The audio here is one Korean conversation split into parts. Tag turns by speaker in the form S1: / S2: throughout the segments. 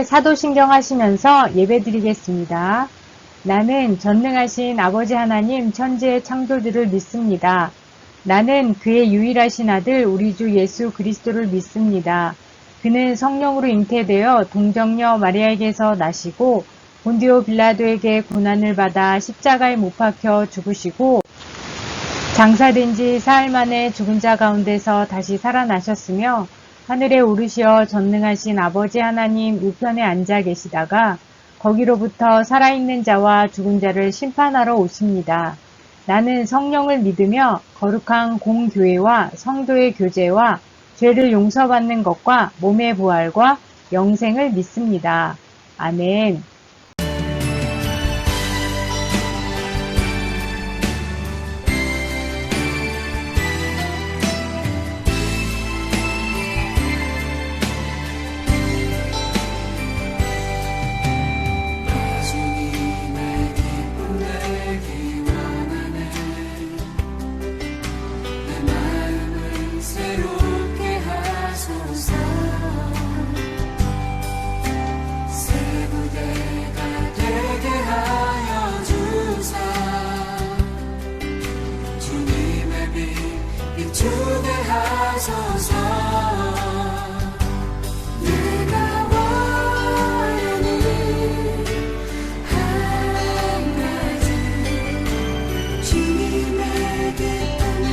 S1: 사도신경 하시면서 예배드리겠습니다. 나는 전능하신 아버지 하나님 천지의 창조주를 믿습니다. 나는 그의 유일하신 아들 우리 주 예수 그리스도를 믿습니다. 그는 성령으로 잉태되어 동정녀 마리아에게서 나시고 본디오 빌라도에게 고난을 받아 십자가에 못 박혀 죽으시고 장사된 지 사흘 만에 죽은 자 가운데서 다시 살아나셨으며 하늘에 오르시어 전능하신 아버지 하나님 우편에 앉아 계시다가 거기로부터 살아있는 자와 죽은 자를 심판하러 오십니다. 나는 성령을 믿으며 거룩한 공교회와 성도의 교제와 죄를 용서받는 것과 몸의 부활과 영생을 믿습니다. 아멘.
S2: 비추게 하소서. 내가 원하는 한 가지 주님의 기쁨이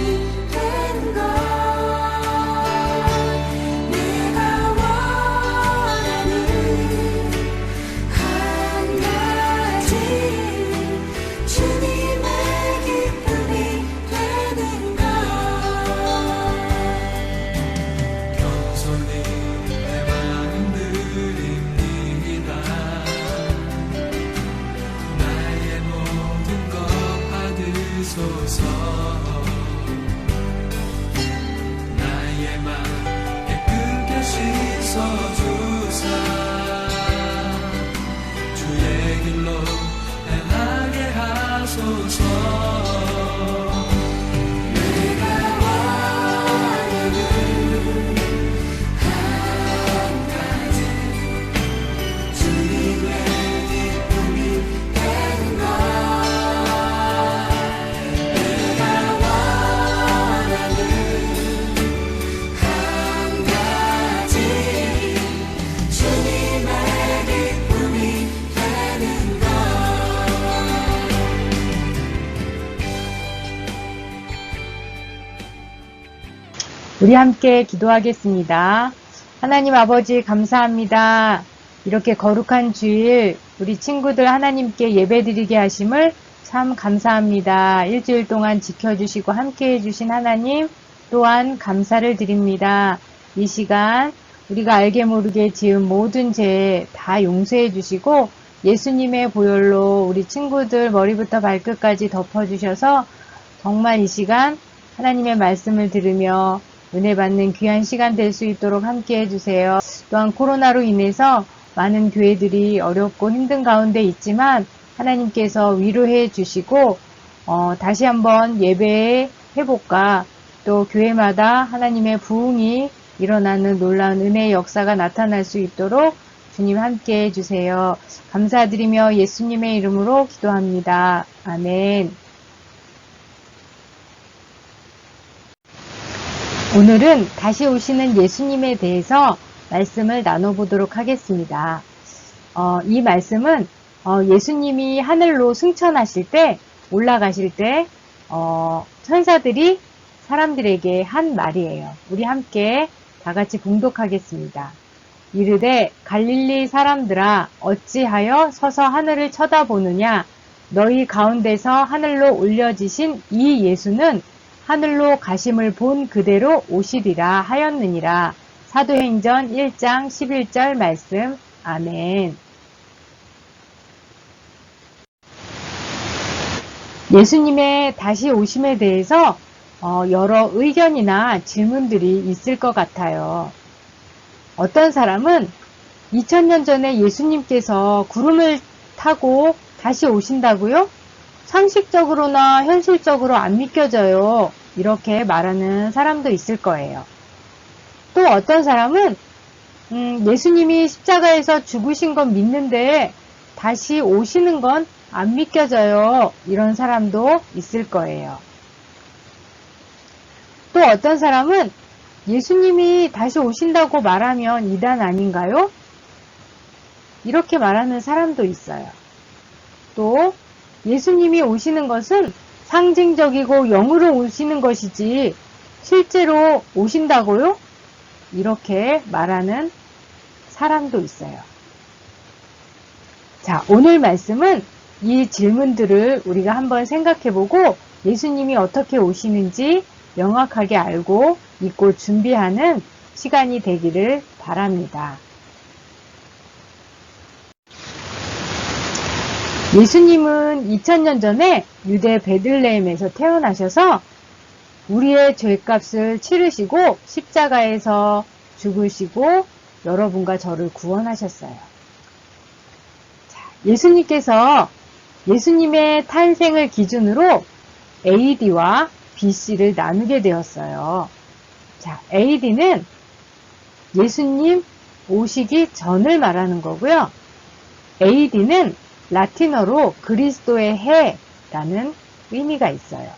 S2: 된 것. 내가 원하는 한 가지 주님의 기쁨이 되는 것.
S3: 나의 맘 깨끗게 씻어주사 주의 길로 행하게 하소서.
S1: 우리 함께 기도하겠습니다. 하나님 아버지 감사합니다. 이렇게 거룩한 주일 우리 친구들 하나님께 예배드리게 하심을 참 감사합니다. 일주일 동안 지켜주시고 함께 해주신 하나님 또한 감사를 드립니다. 이 시간 우리가 알게 모르게 지은 모든 죄 다 용서해 주시고 예수님의 보혈로 우리 친구들 머리부터 발끝까지 덮어주셔서 정말 이 시간 하나님의 말씀을 들으며 은혜 받는 귀한 시간 될 수 있도록 함께 해주세요. 또한 코로나로 인해서 많은 교회들이 어렵고 힘든 가운데 있지만 하나님께서 위로해 주시고 다시 한번 예배의 회복과 또 교회마다 하나님의 부흥이 일어나는 놀라운 은혜의 역사가 나타날 수 있도록 주님 함께 해주세요. 감사드리며 예수님의 이름으로 기도합니다. 아멘. 오늘은 다시 오시는 예수님에 대해서 말씀을 나눠보도록 하겠습니다. 이 말씀은 예수님이 하늘로 승천하실 때, 올라가실 때 천사들이 사람들에게 한 말이에요. 우리 함께 다 같이 봉독하겠습니다. 이르되 갈릴리 사람들아 어찌하여 서서 하늘을 쳐다보느냐. 너희 가운데서 하늘로 올려지신 이 예수는 하늘로 가심을 본 그대로 오시리라 하였느니라. 사도행전 1장 11절 말씀. 아멘. 예수님의 다시 오심에 대해서 여러 의견이나 질문들이 있을 것 같아요. 어떤 사람은 2000년 전에 예수님께서 구름을 타고 다시 오신다고요? 상식적으로나 현실적으로 안 믿겨져요. 이렇게 말하는 사람도 있을 거예요. 또 어떤 사람은 예수님이 십자가에서 죽으신 건 믿는데 다시 오시는 건 안 믿겨져요. 이런 사람도 있을 거예요. 또 어떤 사람은 예수님이 다시 오신다고 말하면 이단 아닌가요? 이렇게 말하는 사람도 있어요. 또 예수님이 오시는 것은 상징적이고 영으로 오시는 것이지 실제로 오신다고요? 이렇게 말하는 사람도 있어요. 자, 오늘 말씀은 이 질문들을 우리가 한번 생각해보고 예수님이 어떻게 오시는지 명확하게 알고 믿고 준비하는 시간이 되기를 바랍니다. 예수님은 2000년 전에 유대 베들레헴에서 태어나셔서 우리의 죄값을 치르시고 십자가에서 죽으시고 여러분과 저를 구원하셨어요. 자, 예수님께서 예수님의 탄생을 기준으로 AD와 BC를 나누게 되었어요. 자, AD는 예수님 오시기 전을 말하는 거고요. AD는 라틴어로 그리스도의 해라는 의미가 있어요.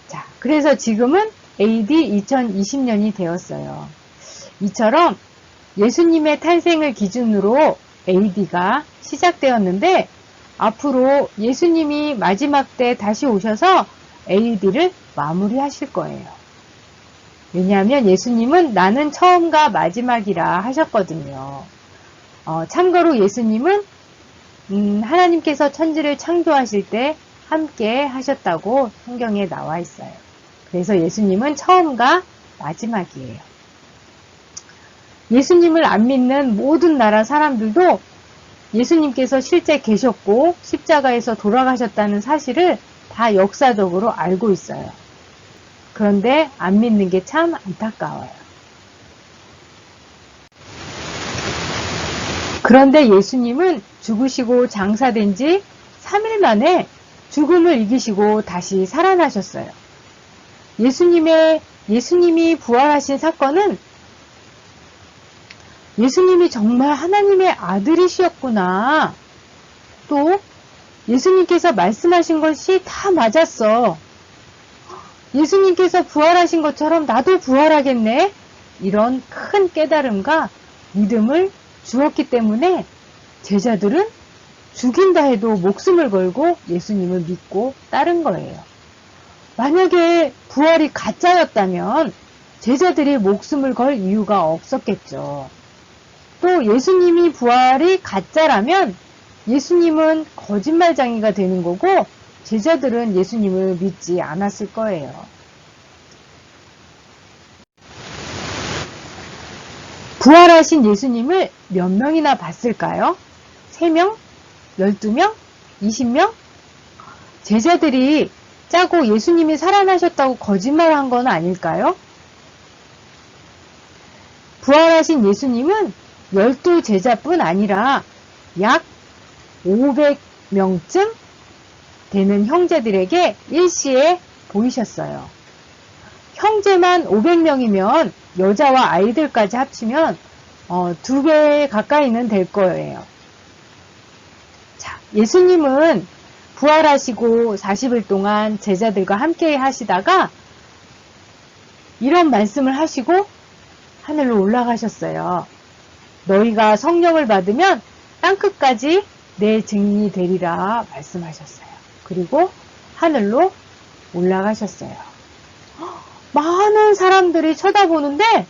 S1: 자, 그래서 지금은 AD 2020년이 되었어요. 이처럼 예수님의 탄생을 기준으로 AD가 시작되었는데 앞으로 예수님이 마지막 때 다시 오셔서 AD를 마무리하실 거예요. 왜냐하면 예수님은 나는 처음과 마지막이라 하셨거든요. 참고로 예수님은 하나님께서 천지를 창조하실 때 함께 하셨다고 성경에 나와 있어요. 그래서 예수님은 처음과 마지막이에요. 예수님을 안 믿는 모든 나라 사람들도 예수님께서 실제 계셨고 십자가에서 돌아가셨다는 사실을 다 역사적으로 알고 있어요. 그런데 안 믿는 게 참 안타까워요. 그런데 예수님은 죽으시고 장사된 지 3일 만에 죽음을 이기시고 다시 살아나셨어요. 예수님이 부활하신 사건은 예수님이 정말 하나님의 아들이시었구나. 또 예수님께서 말씀하신 것이 다 맞았어. 예수님께서 부활하신 것처럼 나도 부활하겠네. 이런 큰 깨달음과 믿음을 주었기 때문에 제자들은 죽인다 해도 목숨을 걸고 예수님을 믿고 따른 거예요. 만약에 부활이 가짜였다면 제자들이 목숨을 걸 이유가 없었겠죠. 또 예수님이 부활이 가짜라면 예수님은 거짓말쟁이가 되는 거고 제자들은 예수님을 믿지 않았을 거예요. 부활하신 예수님을 몇 명이나 봤을까요? 3명? 12명? 20명? 제자들이 짜고 예수님이 살아나셨다고 거짓말한 건 아닐까요? 부활하신 예수님은 12제자뿐 아니라 약 500명쯤 되는 형제들에게 일시에 보이셨어요. 형제만 500명이면 여자와 아이들까지 합치면 2배 가까이는 될 거예요. 자, 예수님은 부활하시고 40일 동안 제자들과 함께 하시다가 이런 말씀을 하시고 하늘로 올라가셨어요. 너희가 성령을 받으면 땅끝까지 내 증인이 되리라 말씀하셨어요. 그리고 하늘로 올라가셨어요. 많은 사람들이 쳐다보는데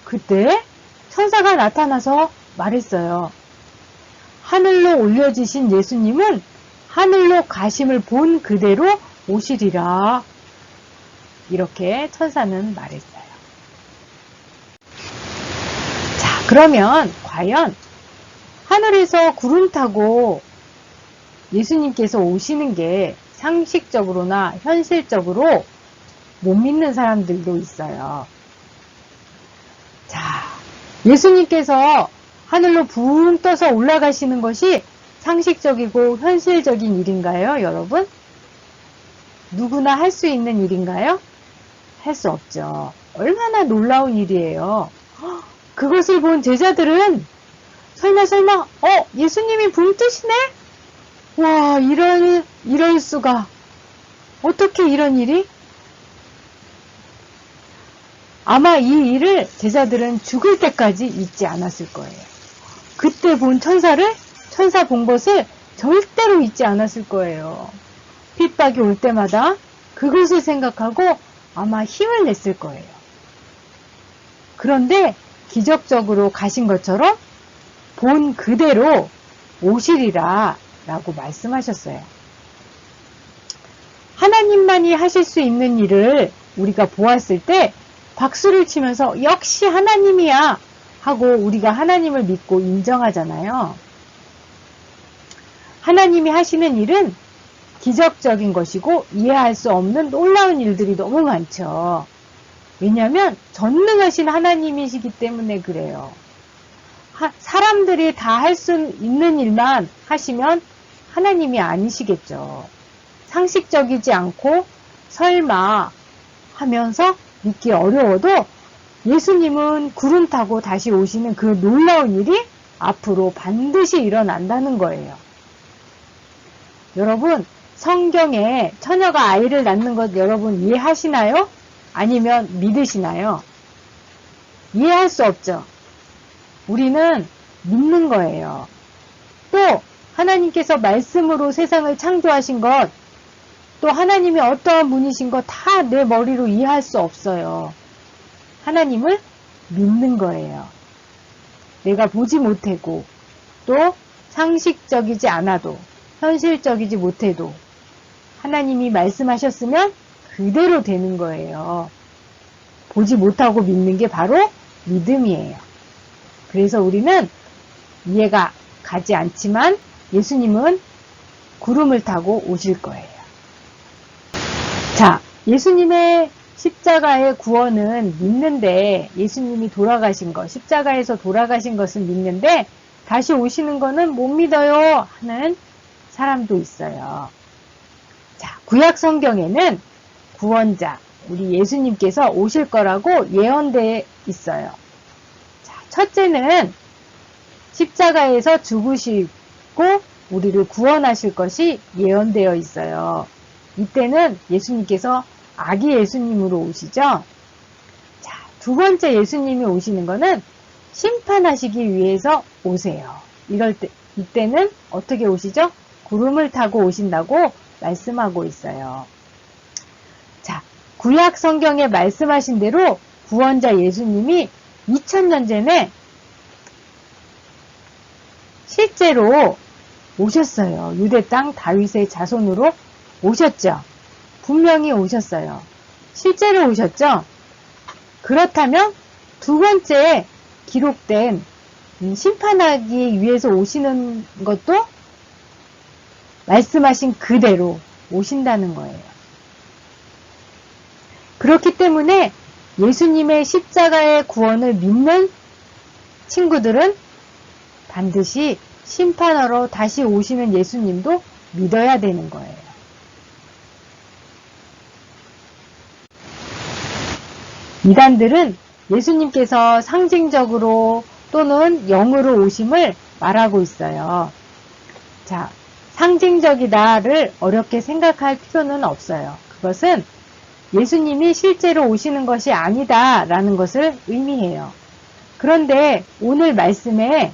S1: 그때 천사가 나타나서 말했어요. 하늘로 올려지신 예수님은 하늘로 가심을 본 그대로 오시리라. 이렇게 천사는 말했어요. 자, 그러면 과연 하늘에서 구름 타고 예수님께서 오시는 게 상식적으로나 현실적으로 못 믿는 사람들도 있어요. 자, 예수님께서 하늘로 붕 떠서 올라가시는 것이 상식적이고 현실적인 일인가요, 여러분? 누구나 할 수 있는 일인가요? 할 수 없죠. 얼마나 놀라운 일이에요. 그것을 본 제자들은 설마 예수님이 붕 뜨시네? 와, 이럴 수가. 어떻게 이런 일이? 아마 이 일을 제자들은 죽을 때까지 잊지 않았을 거예요. 그때 본 천사 본 것을 절대로 잊지 않았을 거예요. 핍박이 올 때마다 그것을 생각하고 아마 힘을 냈을 거예요. 그런데 기적적으로 가신 것처럼 본 그대로 오시리라 라고 말씀하셨어요. 하나님만이 하실 수 있는 일을 우리가 보았을 때 박수를 치면서 역시 하나님이야 하고 우리가 하나님을 믿고 인정하잖아요. 하나님이 하시는 일은 기적적인 것이고 이해할 수 없는 놀라운 일들이 너무 많죠. 왜냐하면 전능하신 하나님이시기 때문에 그래요. 사람들이 다 할 수 있는 일만 하시면 하나님이 아니시겠죠. 상식적이지 않고 설마 하면서 믿기 어려워도 예수님은 구름 타고 다시 오시는 그 놀라운 일이 앞으로 반드시 일어난다는 거예요. 여러분, 성경에 처녀가 아이를 낳는 것 여러분 이해하시나요? 아니면 믿으시나요? 이해할 수 없죠. 우리는 믿는 거예요. 또 하나님께서 말씀으로 세상을 창조하신 것, 또 하나님이 어떠한 분이신 것 다 내 머리로 이해할 수 없어요. 하나님을 믿는 거예요. 내가 보지 못하고 또 상식적이지 않아도 현실적이지 못해도 하나님이 말씀하셨으면 그대로 되는 거예요. 보지 못하고 믿는 게 바로 믿음이에요. 그래서 우리는 이해가 가지 않지만 예수님은 구름을 타고 오실 거예요. 자, 예수님의 십자가의 구원은 믿는데, 예수님이 돌아가신 것, 십자가에서 돌아가신 것은 믿는데 다시 오시는 거는 못 믿어요 하는 사람도 있어요. 자, 구약 성경에는 구원자, 우리 예수님께서 오실 거라고 예언되어 있어요. 자, 첫째는 십자가에서 죽으시고 우리를 구원하실 것이 예언되어 있어요. 이때는 예수님께서 아기 예수님으로 오시죠. 자, 두 번째 예수님이 오시는 거는 심판하시기 위해서 오세요. 이때는 어떻게 오시죠? 구름을 타고 오신다고 말씀하고 있어요. 자, 구약 성경에 말씀하신 대로 구원자 예수님이 2000년 전에 실제로 오셨어요. 유대 땅 다윗의 자손으로 오셨죠. 분명히 오셨어요. 실제로 오셨죠. 그렇다면 두 번째 기록된 심판하기 위해서 오시는 것도 말씀하신 그대로 오신다는 거예요. 그렇기 때문에 예수님의 십자가의 구원을 믿는 친구들은 반드시 심판하러 다시 오시는 예수님도 믿어야 되는 거예요. 이단들은 예수님께서 상징적으로 또는 영으로 오심을 말하고 있어요. 자, 상징적이다를 어렵게 생각할 필요는 없어요. 그것은 예수님이 실제로 오시는 것이 아니다라는 것을 의미해요. 그런데 오늘 말씀에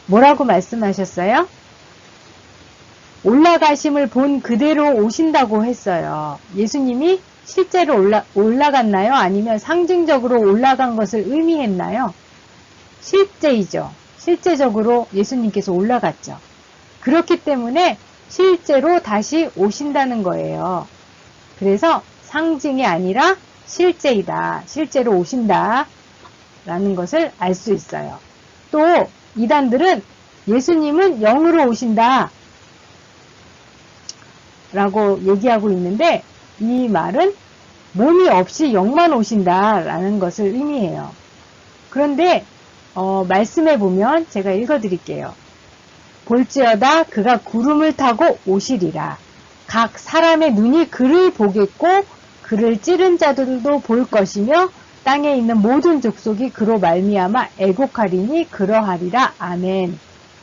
S1: 뭐라고 말씀하셨어요? 올라가심을 본 그대로 오신다고 했어요. 예수님이 실제로 올라갔나요? 아니면 상징적으로 올라간 것을 의미했나요? 실제이죠. 실제적으로 예수님께서 올라갔죠. 그렇기 때문에 실제로 다시 오신다는 거예요. 그래서 상징이 아니라 실제이다. 실제로 오신다. 라는 것을 알 수 있어요. 또 이단들은 예수님은 영으로 오신다. 라고 얘기하고 있는데 이 말은 몸이 없이 영만 오신다라는 것을 의미해요. 그런데 말씀에 보면 제가 읽어드릴게요. 볼지어다 그가 구름을 타고 오시리라. 각 사람의 눈이 그를 보겠고 그를 찌른 자들도 볼 것이며 땅에 있는 모든 족속이 그로 말미암아 애곡하리니 그러하리라. 아멘.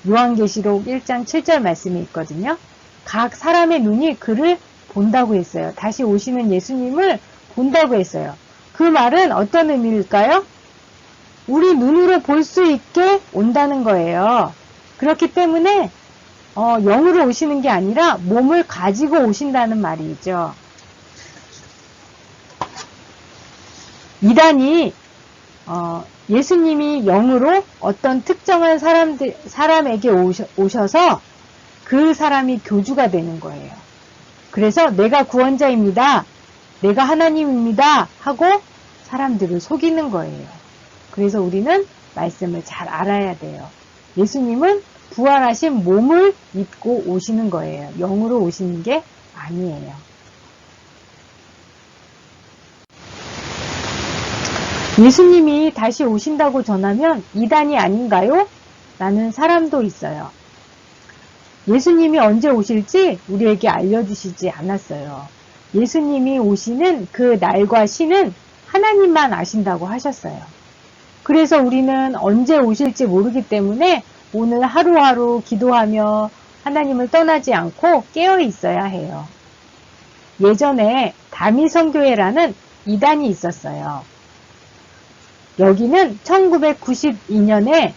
S1: 요한계시록 1장 7절 말씀이 있거든요. 각 사람의 눈이 그를 본다고 했어요. 다시 오시는 예수님을 본다고 했어요. 그 말은 어떤 의미일까요? 우리 눈으로 볼 수 있게 온다는 거예요. 그렇기 때문에 영으로 오시는 게 아니라 몸을 가지고 오신다는 말이죠. 이단이 예수님이 영으로 어떤 특정한 사람에게 오셔서 그 사람이 교주가 되는 거예요. 그래서 내가 구원자입니다. 내가 하나님입니다. 하고 사람들을 속이는 거예요. 그래서 우리는 말씀을 잘 알아야 돼요. 예수님은 부활하신 몸을 입고 오시는 거예요. 영으로 오시는 게 아니에요. 예수님이 다시 오신다고 전하면 이단이 아닌가요? 라는 사람도 있어요. 예수님이 언제 오실지 우리에게 알려주시지 않았어요. 예수님이 오시는 그 날과 시는 하나님만 아신다고 하셨어요. 그래서 우리는 언제 오실지 모르기 때문에 오늘 하루하루 기도하며 하나님을 떠나지 않고 깨어 있어야 해요. 예전에 다미성교회라는 이단이 있었어요. 여기는 1992년에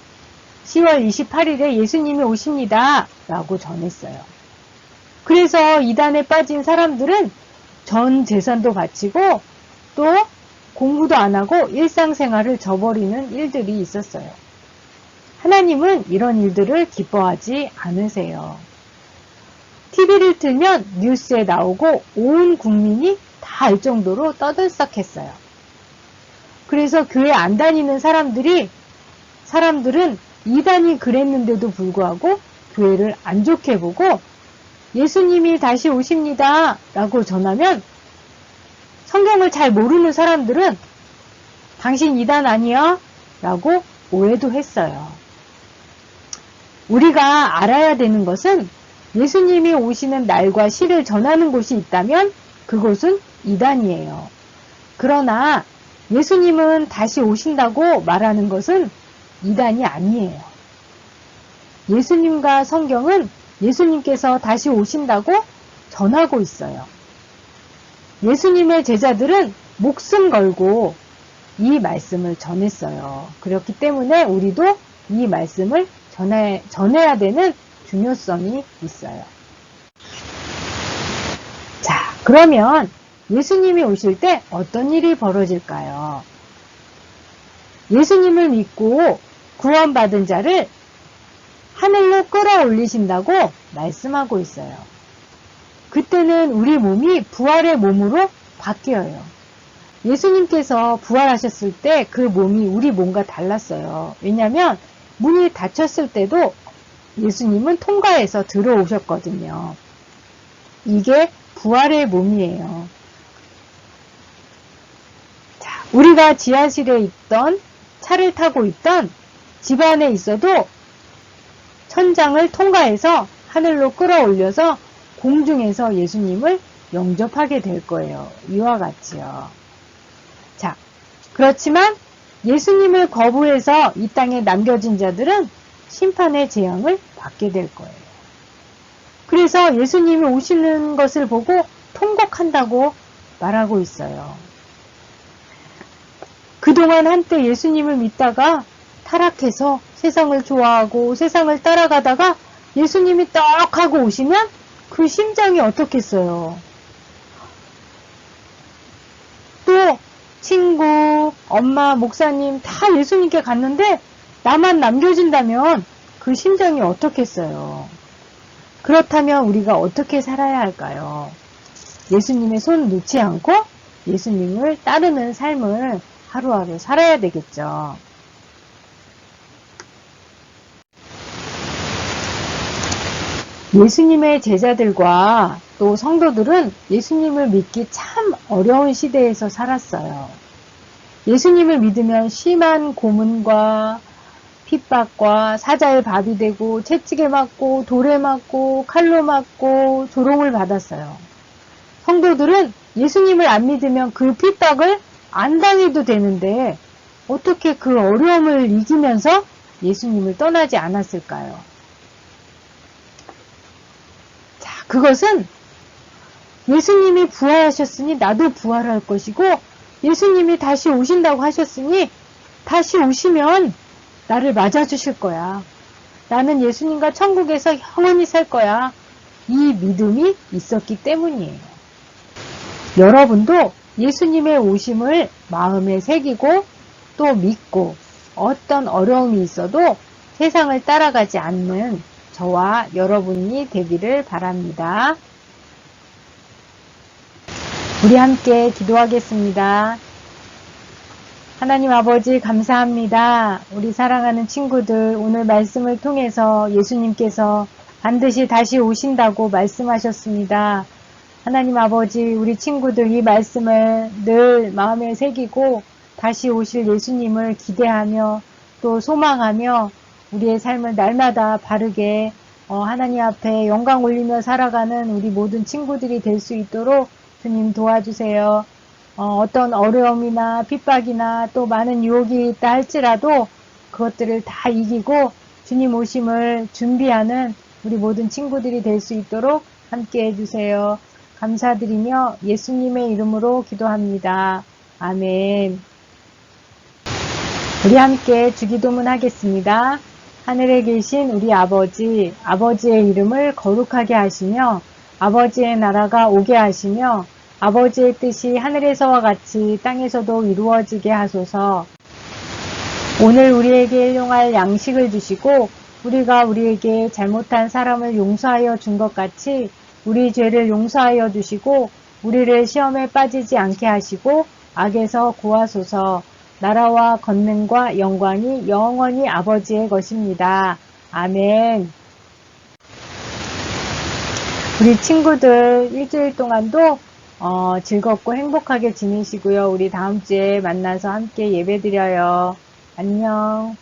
S1: 10월 28일에 예수님이 오십니다. 라고 전했어요. 그래서 이단에 빠진 사람들은 전 재산도 바치고 또 공부도 안 하고 일상생활을 저버리는 일들이 있었어요. 하나님은 이런 일들을 기뻐하지 않으세요. TV를 틀면 뉴스에 나오고 온 국민이 다 알 정도로 떠들썩했어요. 그래서 교회 안 다니는 사람들은 이단이 그랬는데도 불구하고 교회를 안 좋게 보고 예수님이 다시 오십니다 라고 전하면 성경을 잘 모르는 사람들은 당신 이단 아니야? 라고 오해도 했어요. 우리가 알아야 되는 것은 예수님이 오시는 날과 시를 전하는 곳이 있다면 그곳은 이단이에요. 그러나 예수님은 다시 오신다고 말하는 것은 이단이 아니에요. 예수님과 성경은 예수님께서 다시 오신다고 전하고 있어요. 예수님의 제자들은 목숨 걸고 이 말씀을 전했어요. 그렇기 때문에 우리도 이 말씀을 전해야 되는 중요성이 있어요. 자, 그러면 예수님이 오실 때 어떤 일이 벌어질까요? 예수님을 믿고 구원받은 자를 하늘로 끌어올리신다고 말씀하고 있어요. 그때는 우리 몸이 부활의 몸으로 바뀌어요. 예수님께서 부활하셨을 때 그 몸이 우리 몸과 달랐어요. 왜냐하면 문이 닫혔을 때도 예수님은 통과해서 들어오셨거든요. 이게 부활의 몸이에요. 자, 우리가 지하실에 있던, 차를 타고 있던, 집 안에 있어도 천장을 통과해서 하늘로 끌어올려서 공중에서 예수님을 영접하게 될 거예요. 이와 같이요. 자, 그렇지만 예수님을 거부해서 이 땅에 남겨진 자들은 심판의 재앙을 받게 될 거예요. 그래서 예수님이 오시는 것을 보고 통곡한다고 말하고 있어요. 그동안 한때 예수님을 믿다가 타락해서 세상을 좋아하고 세상을 따라가다가 예수님이 떡 하고 오시면 그 심정이 어떻겠어요? 또 친구, 엄마, 목사님 다 예수님께 갔는데 나만 남겨진다면 그 심정이 어떻겠어요? 그렇다면 우리가 어떻게 살아야 할까요? 예수님의 손 놓지 않고 예수님을 따르는 삶을 하루하루 살아야 되겠죠. 예수님의 제자들과 또 성도들은 예수님을 믿기 참 어려운 시대에서 살았어요. 예수님을 믿으면 심한 고문과 핍박과 사자의 밥이 되고 채찍에 맞고 돌에 맞고 칼로 맞고 조롱을 받았어요. 성도들은 예수님을 안 믿으면 그 핍박을 안 당해도 되는데 어떻게 그 어려움을 이기면서 예수님을 떠나지 않았을까요? 자, 그것은 예수님이 부활하셨으니 나도 부활할 것이고 예수님이 다시 오신다고 하셨으니 다시 오시면 나를 맞아주실 거야. 나는 예수님과 천국에서 영원히 살 거야. 이 믿음이 있었기 때문이에요. 여러분도 예수님의 오심을 마음에 새기고 또 믿고 어떤 어려움이 있어도 세상을 따라가지 않는 저와 여러분이 되기를 바랍니다. 우리 함께 기도하겠습니다. 하나님 아버지 감사합니다. 우리 사랑하는 친구들 오늘 말씀을 통해서 예수님께서 반드시 다시 오신다고 말씀하셨습니다. 하나님 아버지 우리 친구들 이 말씀을 늘 마음에 새기고 다시 오실 예수님을 기대하며 또 소망하며 우리의 삶을 날마다 바르게 하나님 앞에 영광 올리며 살아가는 우리 모든 친구들이 될 수 있도록 주님 도와주세요. 어떤 어려움이나 핍박이나 또 많은 유혹이 있다 할지라도 그것들을 다 이기고 주님 오심을 준비하는 우리 모든 친구들이 될 수 있도록 함께 해주세요. 감사드리며 예수님의 이름으로 기도합니다. 아멘. 우리 함께 주기도문 하겠습니다. 하늘에 계신 우리 아버지, 아버지의 이름을 거룩하게 하시며 아버지의 나라가 오게 하시며 아버지의 뜻이 하늘에서와 같이 땅에서도 이루어지게 하소서. 오늘 우리에게 일용할 양식을 주시고 우리가 우리에게 잘못한 사람을 용서하여 준 것 같이 우리 죄를 용서하여 주시고 우리를 시험에 빠지지 않게 하시고 악에서 구하소서. 나라와 권능과 영광이 영원히 아버지의 것입니다. 아멘. 우리 친구들 일주일 동안도 즐겁고 행복하게 지내시고요. 우리 다음 주에 만나서 함께 예배드려요. 안녕.